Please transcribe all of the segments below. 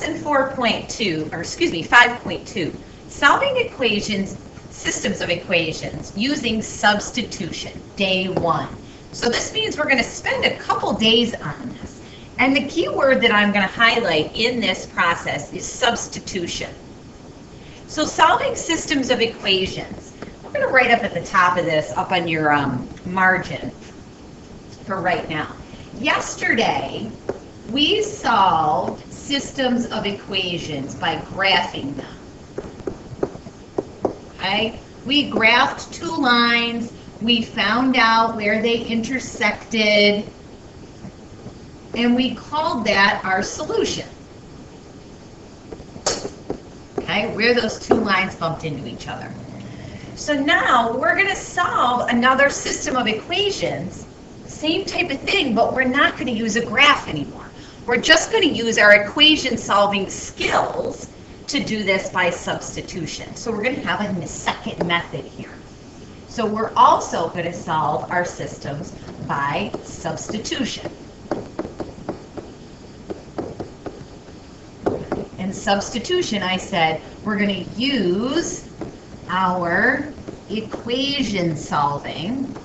Lesson 4.2, or excuse me, 5.2, solving equations, systems of equations using substitution, day 1. So this means we're going to spend a couple days on this. And the key word that I'm going to highlight in this process is substitution. So solving systems of equations. We're going to write up at the top of this, up on your margin for right now. Yesterday, we solved systems of equations by graphing them. Okay? We graphed two lines. We found out where they intersected. And we called that our solution. Okay? Where those two lines bumped into each other. So now we're going to solve another system of equations. Same type of thing, but we're not going to use a graph anymore. We're just going to use our equation solving skills to do this by substitution. So we're going to have a second method here. So we're also going to solve our systems by substitution. In substitution, I said we're going to use our equation solving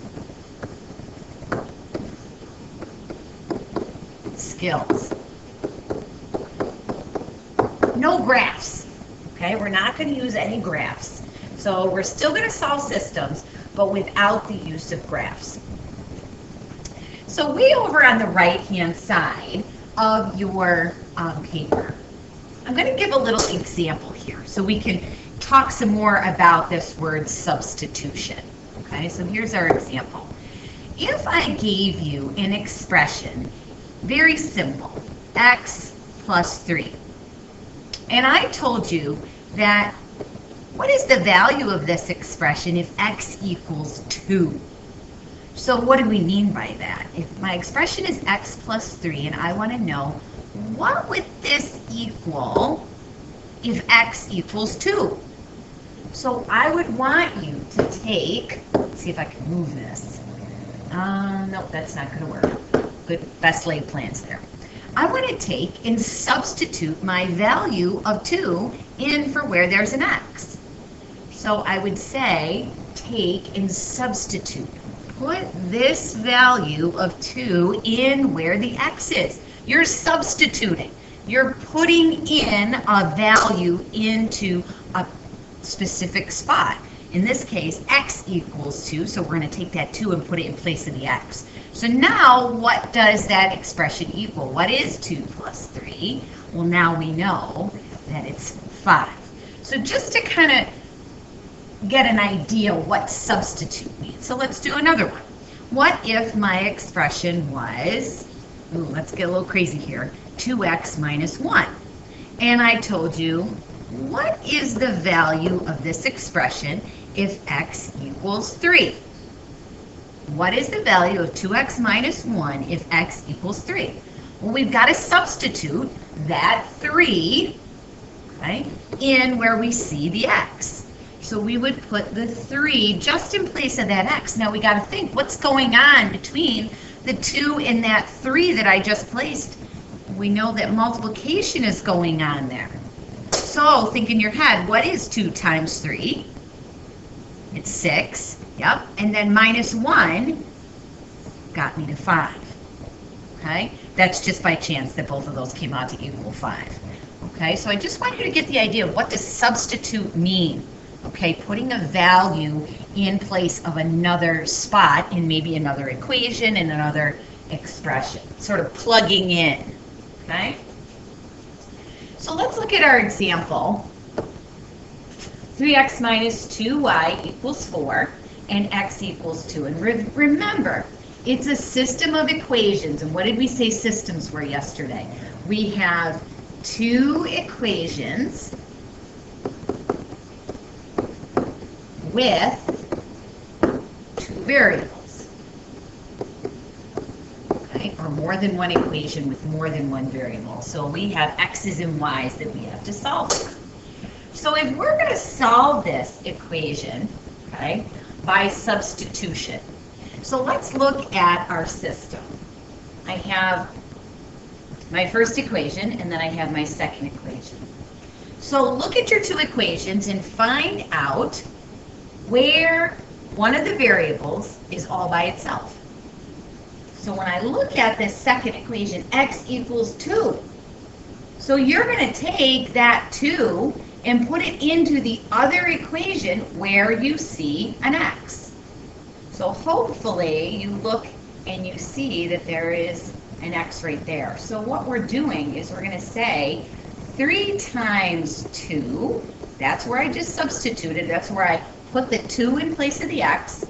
skills. No graphs, okay? We're not going to use any graphs. So we're still going to solve systems, but without the use of graphs. So way over on the right-hand side of your paper, I'm going to give a little example here so we can talk some more about this word substitution. Okay, so here's our example. If I gave you an expression, very simple, x plus 3, and I told you that what is the value of this expression if x equals 2? So what do we mean by that? If my expression is x plus 3 and I want to know what would this equal if x equals 2? So I would want you to take, let's see if I can move this. Nope, that's not going to work. Good, best laid plans there. I want to take and substitute my value of 2 in for where there's an x. So I would say take and substitute. Put this value of 2 in where the x is. You're substituting. You're putting in a value into a specific spot. In this case, x equals 2, so we're going to take that 2 and put it in place of the x. So now, what does that expression equal? What is 2 plus 3? Well, now we know that it's 5. So just to kind of get an idea what substitute means. So let's do another one. What if my expression was, let's get a little crazy here, 2x minus 1. And I told you, what is the value of this expression if x equals 3? What is the value of 2x minus 1 if x equals 3? Well, we've got to substitute that 3, okay, in where we see the x. So we would put the 3 just in place of that x. Now we got to think, what's going on between the 2 and that 3 that I just placed? We know that multiplication is going on there. So think in your head, what is 2 times 3? It's 6. Yep. And then minus 1 got me to 5. Okay? That's just by chance that both of those came out to equal 5. Okay? So I just want you to get the idea of what does substitute mean. Okay? Putting a value in place of another spot in maybe another equation and another expression. Sort of plugging in. Okay? So let's look at our example. 3x minus 2y equals 4, and x equals 2. And remember, it's a system of equations. And what did we say systems were yesterday? We have two equations with two variables. Okay, or more than one equation with more than one variable. So we have x's and y's that we have to solve for. So if we're going to solve this equation, okay, by substitution, so let's look at our system. I have my first equation, and then I have my second equation. So look at your two equations and find out where one of the variables is all by itself. So when I look at this second equation, x equals 2. So you're going to take that 2 and put it into the other equation where you see an x. So hopefully you look and you see that there is an x right there. So what we're doing is we're going to say 3 times 2, that's where I just substituted, that's where I put the 2 in place of the x,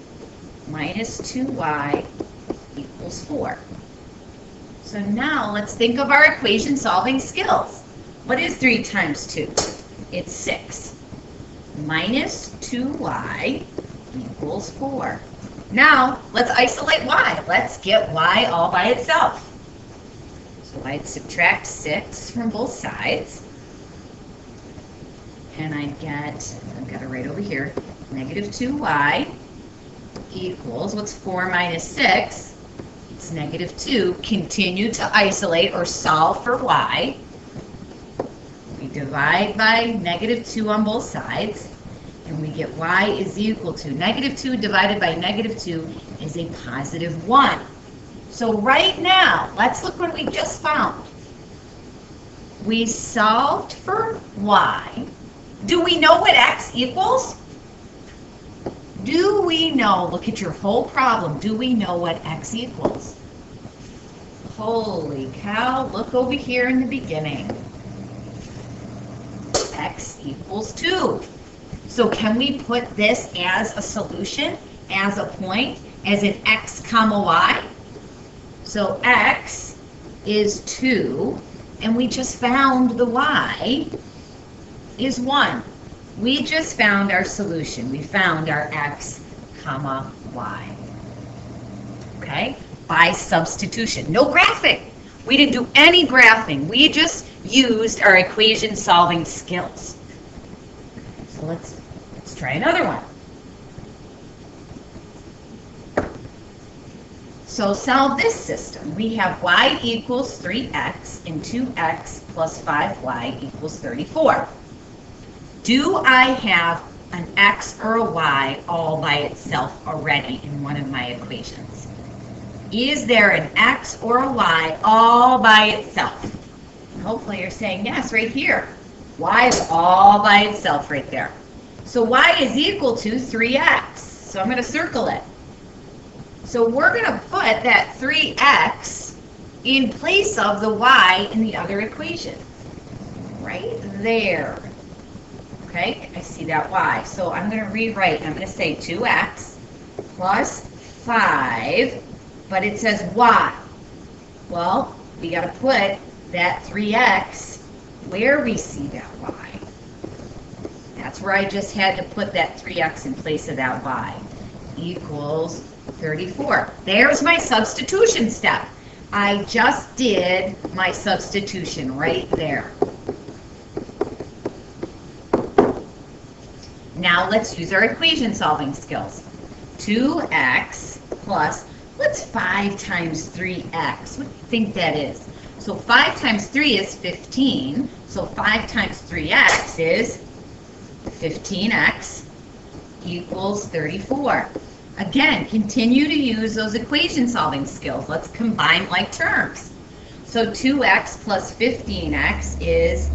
minus 2y equals 4. So now let's think of our equation solving skills. What is 3 times 2? It's 6. Minus 2y equals 4. Now let's isolate y. Let's get y all by itself. So I'd subtract 6 from both sides. And I've got it right over here, negative 2y equals, what's 4 minus 6? It's negative 2. Continue to isolate or solve for y. We divide by negative 2 on both sides, and we get y is equal to negative 2 divided by negative 2 is a positive 1. So right now, let's look what we just found. We solved for y. Do we know what x equals? Do we know, look at your whole problem, do we know what x equals? Holy cow, look over here in the beginning. X equals 2. So can we put this as a solution, as a point, as an x comma y? So x is 2, and we just found the y is 1. We just found our solution. We found our x comma y. Okay? By substitution. No graphing. We didn't do any graphing. We just used our equation solving skills. So let's try another one. So solve this system. We have y equals 3x and 2x plus 5y equals 34. Do I have an x or a y all by itself already in one of my equations? Is there an x or a y all by itself? Hopefully you're saying yes right here. Y is all by itself right there. So y is equal to 3x. So I'm going to circle it. So we're going to put that 3x in place of the y in the other equation. Right there. Okay, I see that y. So I'm going to rewrite. I'm going to say 2x plus 5, but it says y. Well, we got to put that 3x where we see that y. That's where I just had to put that 3x in place of that y. Equals 34. There's my substitution step. I just did my substitution right there. Now let's use our equation solving skills. 2x plus, what's 5 times 3x? What do you think that is? So 5 times 3 is 15. So 5 times 3x is 15x equals 34. Again, continue to use those equation solving skills. Let's combine like terms. So 2x plus 15x is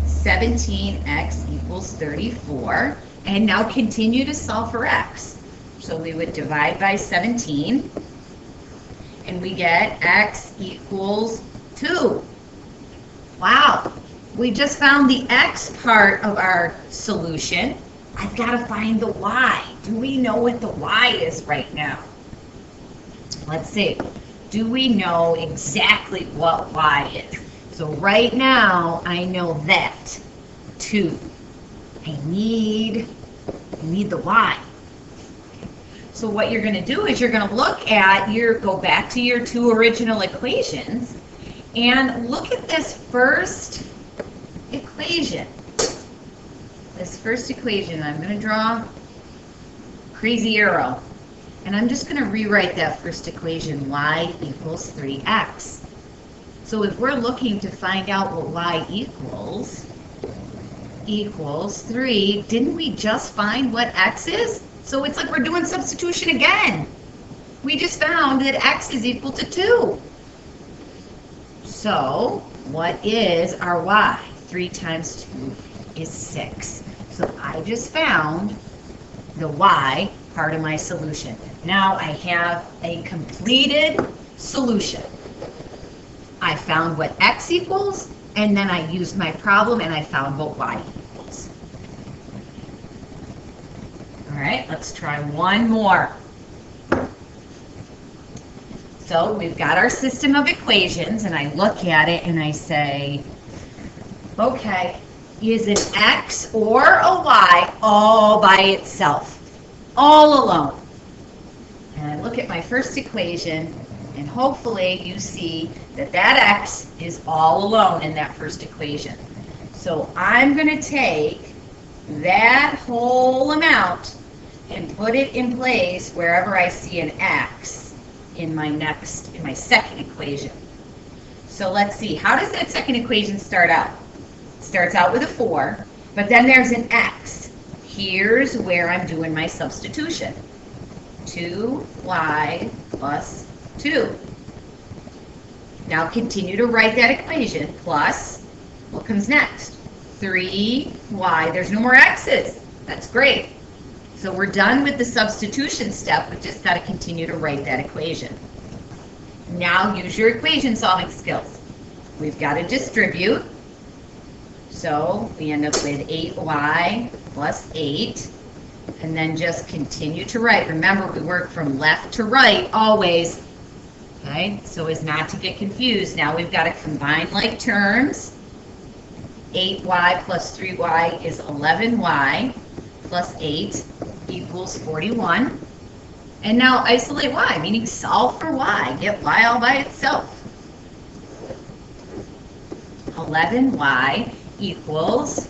17x equals 34. And now continue to solve for x. So we would divide by 17, and we get x equals 2. Wow, we just found the x part of our solution. I've got to find the y. Do we know what the y is right now? Let's see. Do we know exactly what y is? So right now, I know that 2. I need the y. So what you're going to do is you're going to look at go back to your 2 original equations and look at this first equation. This first equation, I'm going to draw a crazy arrow. And I'm just going to rewrite that first equation, y equals 3x. So if we're looking to find out what y equals, equals 3. Didn't we just find what x is? So it's like we're doing substitution again. We just found that x is equal to 2. So what is our y? 3 times 2 is 6. So I just found the y part of my solution. Now I have a completed solution. I found what x equals, and then I used my problem and I found what y equals. All right, let's try one more. So we've got our system of equations, and I look at it and I say, okay, is an x or a y all by itself, all alone? And I look at my first equation, and hopefully you see that that x is all alone in that first equation. So I'm going to take that whole amount and put it in place wherever I see an x in my second equation. So let's see, how does that second equation start out? It starts out with a 4, but then there's an x. Here's where I'm doing my substitution. 2y plus 2. Now continue to write that equation, plus, what comes next? 3y, there's no more x's. That's great. So we're done with the substitution step. We've just got to continue to write that equation. Now use your equation solving skills. We've got to distribute. So we end up with 8y plus 8. And then just continue to write. Remember, we work from left to right always. Okay, so as not to get confused. Now we've got to combine like terms. 8y plus 3y is 11y plus 8 equals 41. And now isolate y, meaning solve for y. Get y all by itself. 11y equals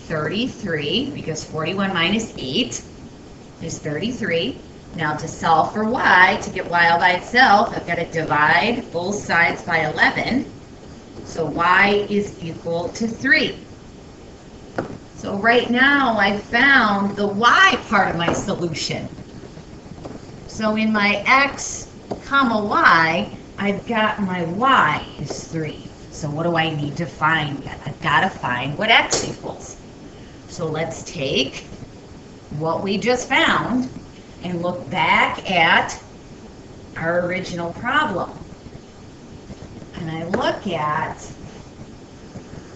33, because 41 minus 8 is 33. Now to solve for y, to get y all by itself, I've got to divide both sides by 11. So y is equal to 3. So right now I've found the y part of my solution. So in my x comma y, I've got my y is 3. So what do I need to find yet? I've got to find what x equals. So let's take what we just found and look back at our original problem. And I look at,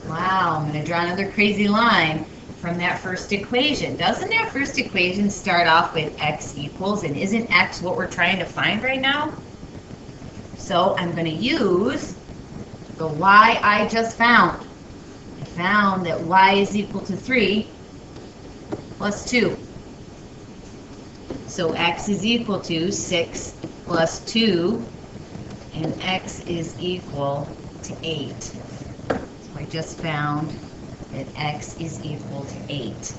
wow, I'm going to draw another crazy line from that first equation. Doesn't that first equation start off with x equals, and isn't x what we're trying to find right now? So I'm going to use the y I just found. I found that y is equal to 3 plus 2. So x is equal to 6 plus 2, and x is equal to 8. So I just found that x is equal to 8.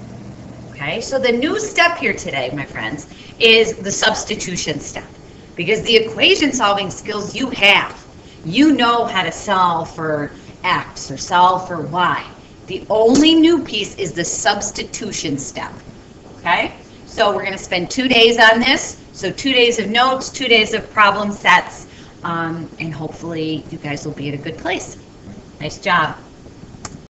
Okay, so the new step here today, my friends, is the substitution step. Because the equation solving skills you have, you know how to solve for x or solve for y. The only new piece is the substitution step. Okay, so we're going to spend 2 days on this. So 2 days of notes, 2 days of problem sets, and hopefully you guys will be at a good place. Nice job.